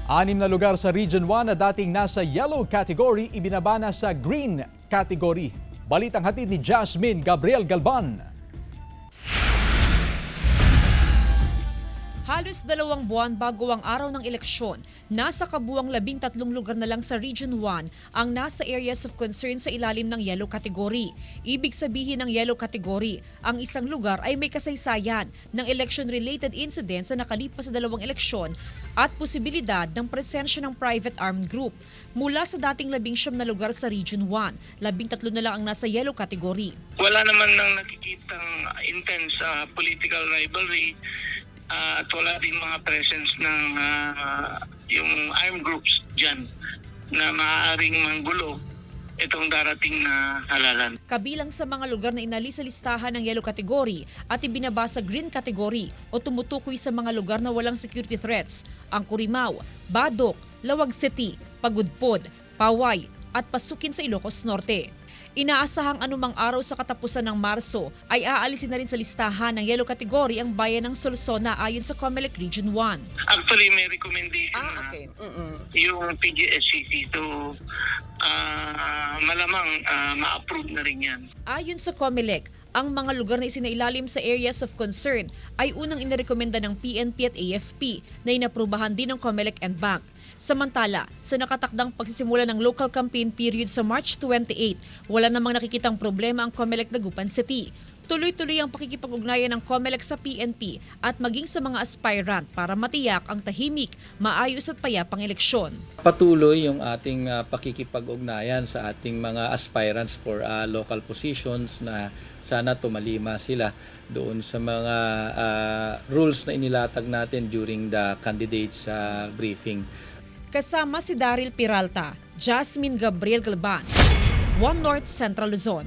6 na lugar sa Region 1 na dating nasa yellow category ibinaba na sa green category. Balitang hatid ni Jasmine Gabriel Galban. Halos 2 buwan bago ang araw ng eleksyon, nasa kabuuang 13 lugar na lang sa Region 1 ang nasa areas of concern sa ilalim ng yellow category. Ibig sabihin ng yellow category, ang isang lugar ay may kasaysayan ng election-related incidents na nakalipas sa 2 eleksyon at posibilidad ng presensya ng private armed group. Mula sa dating 19 na lugar sa Region 1, 13 na lang ang nasa yellow category. Wala naman nang nakikitang intense political rivalry at wala din mga presence ng yung armed groups dyan na maaaring manggulo itong darating na halalan. Kabilang sa mga lugar na inalis sa listahan ng yellow category at ibinaba sa green category o tumutukoy sa mga lugar na walang security threats, ang Curimaw, Badok, Lawag City, Pagudpod, Paway at Pasukin sa Ilocos Norte. Inaasahang anumang araw sa katapusan ng Marso ay aalisin na rin sa listahan ng yellow category ang bayan ng Solsona ayon sa COMELEC Region 1. Actually, may recommendation na yung PGSCC to malamang ma-approve na rin yan. Ayon sa COMELEC, ang mga lugar na isinailalim sa areas of concern ay unang inirekomenda ng PNP at AFP na inaprubahan din ng COMELEC and Bank. Samantala, sa nakatakdang pagsisimula ng local campaign period sa March 28, wala namang nakikitang problema ang COMELEC Dagupan City. Tuloy-tuloy ang pakikipag-ugnayan ng COMELEC sa PNP at maging sa mga aspirant para matiyak ang tahimik, maayos at payapang eleksyon. Patuloy yung ating pakikipag-ugnayan sa ating mga aspirants for local positions na sana tumalima sila doon sa mga rules na inilatag natin during the candidates briefing. Kasama si Daryl Peralta, Jasmine Gabriel Galban, One North Central Luzon.